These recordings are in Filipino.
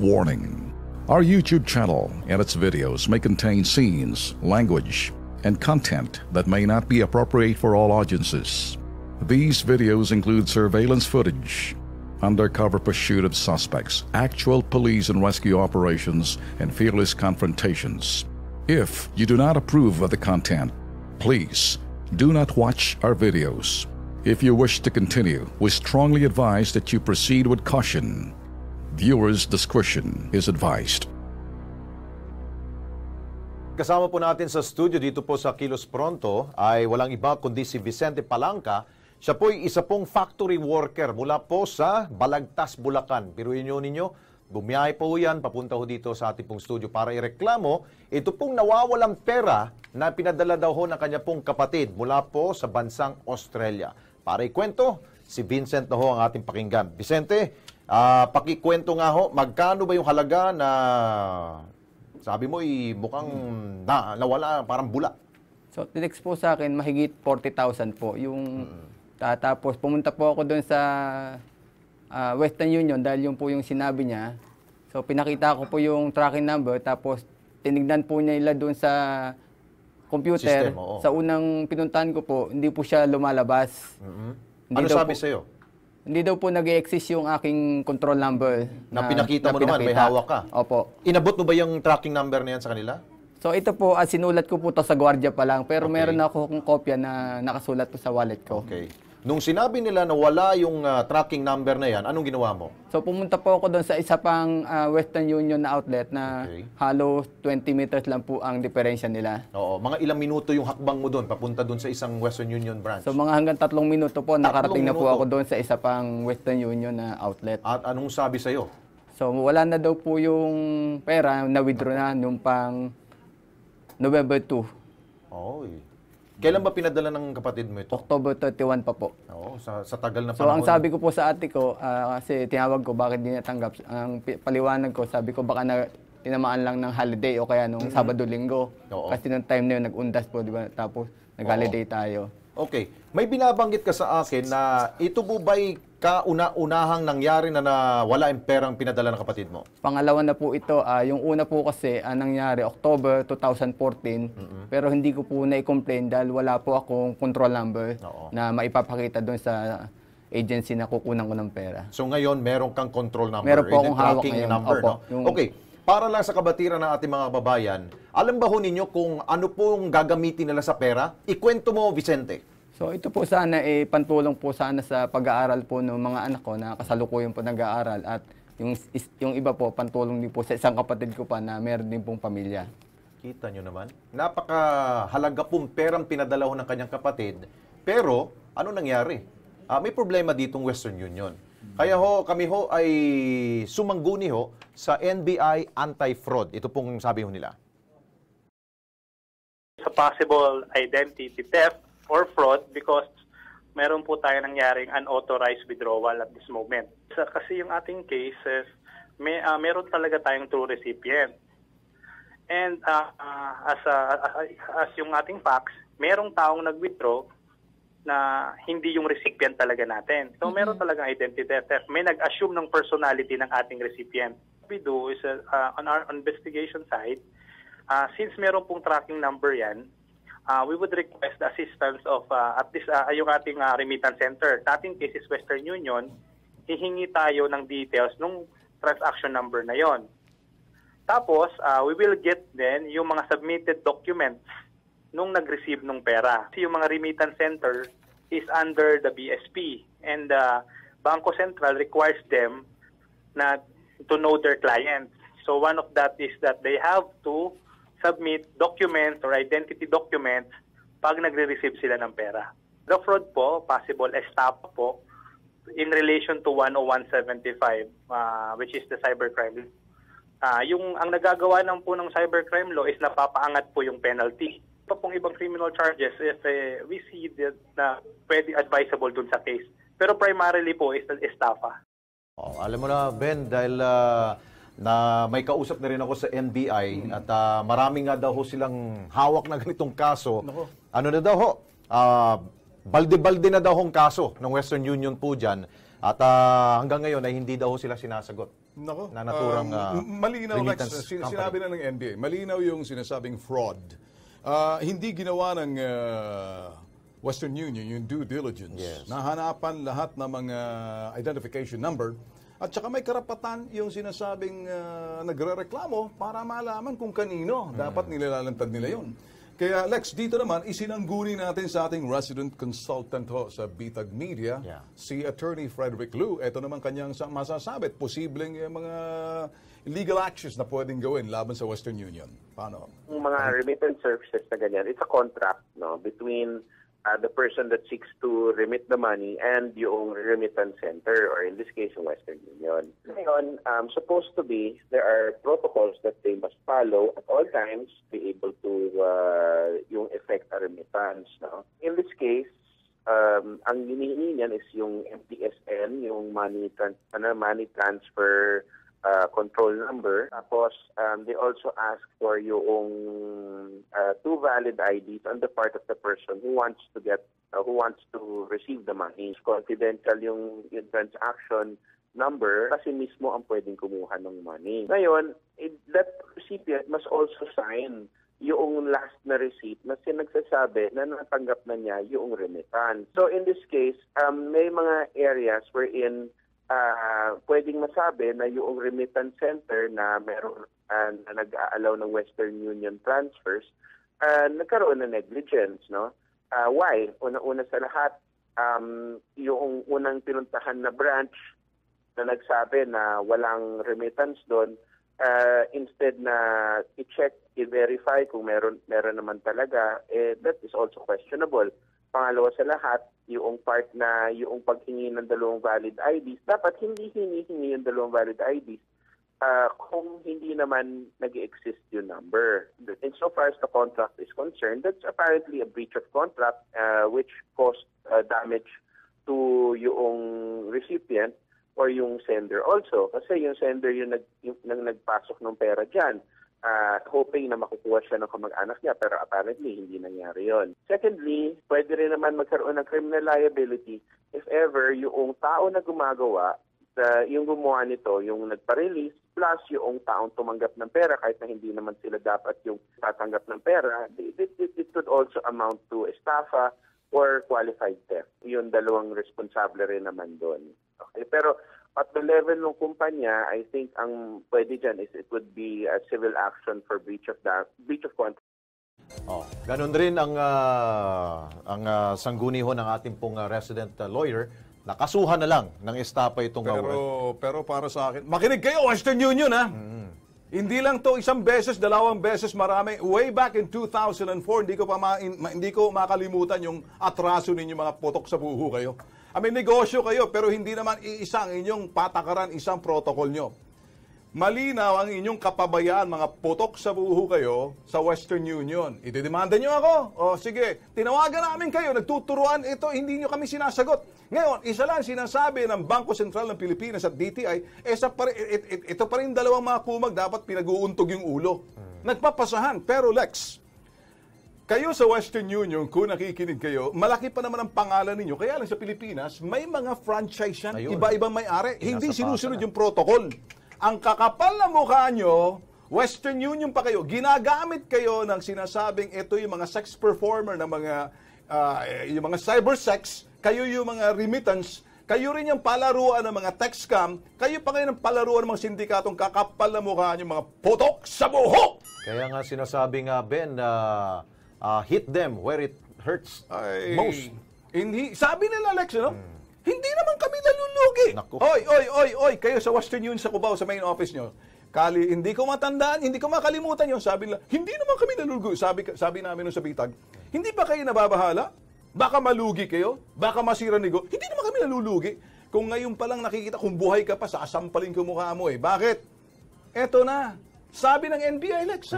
Warning: our YouTube channel and its videos may contain scenes, language, and content that may not be appropriate for all audiences. These videos include surveillance footage, undercover pursuit of suspects, actual police and rescue operations, and fearless confrontations. If you do not approve of the content, please do not watch our videos. If you wish to continue, we strongly advise that you proceed with caution. Viewers' discretion is advised. Kasama po natin sa studio dito po sa Kilos Pronto ay walang iba kundi si Vicente Palangka. Siya po ay isa pong factory worker mula po sa Balagtas, Bulacan. Biruin nyo ninyo, bumiyahe po yan, papunta ho dito sa ating pong studio para ireklamo. Ito pong nawawalang pera na pinadala daw ho ng kanya pong kapatid mula po sa bansang Australia. Para ikwento, si Vincent na ho ang ating pakinggan. Vicente, pakikwento nga ho, magkano ba yung halaga na sabi mo mukhang nawala, parang bula? So, tinext po sa akin, mahigit 40,000 po. Yung, tapos, pumunta po ako doon sa Western Union dahil yun po yung sinabi niya. So, pinakita ko po yung tracking number, tapos tinignan po niya doon sa computer. System, sa unang pinuntahan ko po, hindi po siya lumalabas. Ano sabi sa'yo? Hindi daw po nag-exist yung aking control number. Na pinakita mo naman, may hawak ka? Opo. Inabot mo ba yung tracking number na yan sa kanila? So ito po, sinulat ko po to sa gwardiya pa lang, pero meron ako kung kopya na nakasulat po sa wallet ko. Okay. Nung sinabi nila na wala yung tracking number na yan, anong ginawa mo? So pumunta po ako doon sa isa pang Western Union na outlet na halos 20 meters lang po ang diferensya nila. Oo, mga ilang minuto yung hakbang mo doon, papunta doon sa isang Western Union branch? So mga hanggang 3 minuto po, nakarating na po ako doon sa isa pang Western Union na outlet. At anong sabi sa'yo? So wala na daw po yung pera, na-withdraw na nung pang November 2. Oy. Kailan ba pinadala ng kapatid mo ito? October 31 pa po. Oo, sa tagal na panahon. So ang sabi ko po sa ate ko, kasi tinawag ko bakit hindi natanggap, ang paliwanag ko, sabi ko baka tinamaan lang ng holiday o kaya nung Sabado-Linggo. Kasi nung time na yun, nag-undas po, di ba? Tapos nag-holiday tayo. Okay. May binabanggit ka sa akin na ito po ba'y kauna-unahang nangyari na wala yung perang pinadala ng kapatid mo? Pangalawa na po ito. Yung una po kasi nangyari October 2014, pero hindi ko po na-complain dahil wala po akong control number na maipapakita doon sa agency na kukunan ko ng pera. So ngayon, meron kang control number? Meron po akong hawak ngayon. Number, no? Okay. Para lang sa kabatiran ng ating mga babayan, alam ba ho ninyo kung ano pong gagamitin nila sa pera? Ikwento mo, Vicente. So ito po sana pantulong po sana sa pag-aaral po ng mga anak ko na kasalukuyan po nag-aaral at yung iba po pantulong din po sa isang kapatid ko pa na meron din pong pamilya. Kita nyo naman, napakahalaga pong perang pinadala ho ng kanyang kapatid, pero ano nangyari? May problema ditong Western Union. Kaya kami ay sumangguni sa NBI Anti-Fraud. Ito pong sabi nila. Sa possible identity theft or fraud because meron po tayo nangyaring unauthorized withdrawal at this moment. Kasi yung ating cases, meron talaga tayong true recipient. And as yung ating facts, merong taong nag-withdraw na hindi yung recipient talaga natin. So meron talagang identity theft. May nag-assume ng personality ng ating recipient. What we do is on our investigation side, since meron pong tracking number yan, we would request the assistance of at least yung ating remittance center. Sa ating case is Western Union, hihingi tayo ng details ng transaction number na yon. Tapos, we will get then yung mga submitted documents nung nag-receive ng pera. Kasi yung mga remittance center is under the BSP and Bangko Sentral requires them to know their clients. So one of that is that they have to submit documents or identity documents pag nagre-receive sila ng pera. The fraud po, possible estafa po, in relation to 10175, which is the cybercrime. Ang nagagawa po ng cybercrime law is napapaangat po yung penalty. Pa pong ibang criminal charges if we see that na pwede advisable dun sa case. Pero primarily po is estafa. Alam mo na, Ben, dahil na may kausap na rin ako sa NBI at marami nga daw silang hawak na ganitong kaso. Ano na daw balde-balde na daw kaso ng Western Union po dyan At hanggang ngayon ay hindi daw sila sinasagot. Nako, Na naturang malinaw, Lex, remittance company. sinabi na ng NBI, malinaw yung sinasabing fraud. Hindi ginawa ng Western Union yung due diligence. Yes. Nahanapan lahat ng mga identification number at saka may karapatan yung sinasabing nagrereklamo para malaman kung kanino dapat nilalantad nila yun. Kaya Lex, dito naman, isinangguni natin sa ating resident consultant sa Bitag Media, si Attorney Frederick Lu. Ito naman kanyang masasabi, posibleng mga legal actions na pwedeng gawin laban sa Western Union. Paano? Yung mga remittance services na ganyan, it's a contract between the person that seeks to remit the money and yung remittance center, or in this case, yung Western Union. Ngayon, supposed to be, there are protocols that they must follow at all times to be able to yung effect a remittance. No? In this case, ang hinihingi niyan is yung MTSN, yung money transfer control number. Tapos, they also ask for yung 2 valid IDs on the part of the person who wants to receive the money. Confidential yung transaction number kasi mismo ang pwedeng kumuha ng money. Ngayon, that recipient must also sign yung last na receipt na sinagsasabi na natanggap na niya yung remittance. So in this case, may mga areas wherein pwedeng masabi na yung remittance center na meron na nag-aalaw ng Western Union transfers, nagkaroon ng negligence, no? Why? Una sa lahat, yung unang pinuntahan na branch na nagsabi na walang remittance doon, instead na i-check, i-verify kung meron naman talaga, that is also questionable. Pangalawa sa lahat, yung part na yung paghingi ng 2 valid IDs, dapat hindi hinihingi yung 2 valid IDs kung hindi naman nag-exist yung number. And so far as the contract is concerned, that's apparently a breach of contract which caused damage to yung recipient or yung sender also. Kasi yung sender yung nagpasok ng pera dyan, hoping na makukuha siya ng kamag-anak niya, pero apparently hindi nangyari yon. Secondly, pwede rin naman magkaroon ng criminal liability if ever yung tao na gumagawa, yung gumawa nito, yung nagpa-release, plus yung taong tumanggap ng pera kahit na hindi naman sila dapat yung tatanggap ng pera, it could also amount to estafa or qualified theft. Yung 2 responsable rin naman doon. Okay, pero at the level ng kumpanya, I think ang pwede dyan is it would be a civil action for breach of contract. Ganun rin ang sangguni ho ng ating pong resident lawyer. Nakasuhan na lang ng estapa itong pero para sa akin, makinig kayo, Western Union, ha? Hindi lang to 1 beses, 2 beses, marami. Way back in 2004, hindi ko makalimutan yung atraso ninyo, mga putok sa buho kayo. Negosyo kayo, pero hindi naman iisang inyong patakaran, isang protocol nyo. Malinaw ang inyong kapabayaan, mga putok sa buho kayo sa Western Union. Idedemanda nyo ako? O sige, tinawagan namin kayo, nagtuturuan ito, hindi nyo kami sinasagot. Ngayon, isa lang sinasabi ng Bangko Sentral ng Pilipinas at DTI, ito pa rin 2 mga kumag, dapat pinag-uuntog yung ulo. Nagpapasahan. Pero Lex, kayo sa Western Union, kung nakikinig kayo, malaki pa naman ang pangalan ninyo. Kaya lang sa Pilipinas, may mga franchise yan, iba-ibang may-ari. Hindi sinusunod yung protocol. Ang kakapal na mukha nyo, Western Union pa kayo, ginagamit kayo ng sinasabing ito yung mga sex performer na yung mga cybersex, kayo yung mga remittance, kayo rin yung palaruan ng mga text scam, kayo pa kayo ng palaruan ng mga sindikatong kakapal na mukha nyo, mga putok sa buhok! Kaya nga sinasabi nga, Ben, hit them where it hurts most. Sabi nila, Alex, hindi naman kami nalulugi. Naku. Oy, kayo sa Western Union sa Cubao, sa main office nyo. Hindi ko matandaan, hindi ko makalimutan yun. Sabi nila, hindi naman kami nalulugi. Sabi namin nung sa Bitag, hindi ba kayo nababahala? Baka malugi kayo? Baka masira nego? Hindi naman kami nalulugi. Kung ngayon pa lang nakikita, kung buhay ka pa, sasampalin ko mukha mo eh. Bakit? Eto na. Sabi ng NBI, Lex,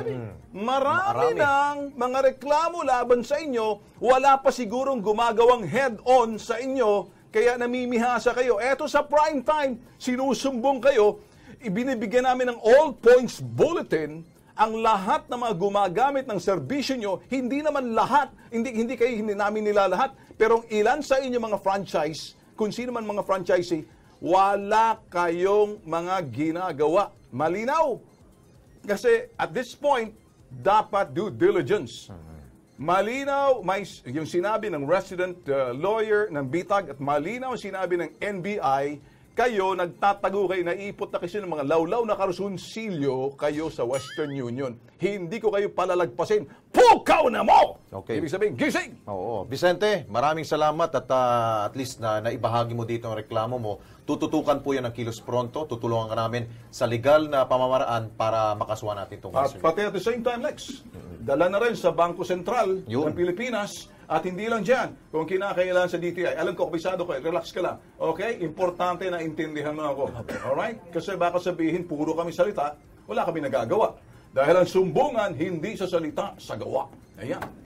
marami ng mga reklamo laban sa inyo, wala pa sigurong gumagawang head-on sa inyo, kaya namimihasa kayo. Eto sa prime time, sinusumbong kayo, ibinibigyan namin ng all points bulletin, ang lahat ng mga gumagamit ng serbisyo nyo, hindi naman lahat, hindi namin nila lahat, pero ilan sa inyo mga franchise, kung sino man mga franchisee, wala kayong mga ginagawa. Malinaw. Kasi at this point, dapat due diligence. Malinaw, yung sinabi ng resident lawyer ng BITAG at malinaw sinabi ng NBI, kayo nagtatago kayo, naipot na kasi ng mga lawlaw na karusunsilyo kayo sa Western Union. Hindi ko kayo palalagpasin. Pukaw na mo! Okay. Ibig sabihin, gising! Oo. Vicente, maraming salamat at least na naibahagi mo dito ang reklamo mo. Tututukan po yan ng Kilos Pronto. Tutulungan ka namin sa legal na pamamaraan para makasuhan natin itong At kaso. pati at the same time, Lex, dala na rin sa Bangko Sentral Yun. ng Pilipinas. At hindi lang dyan, kung kinakailangan sa DTI, alam ko, kabisado ko, relax ka lang. Okay? Importante na intindihan mo ako. Alright? Kasi baka sabihin, puro kami salita, wala kami nagagawa. Dahil ang sumbungan, hindi sa salita, sa gawa. Ayan.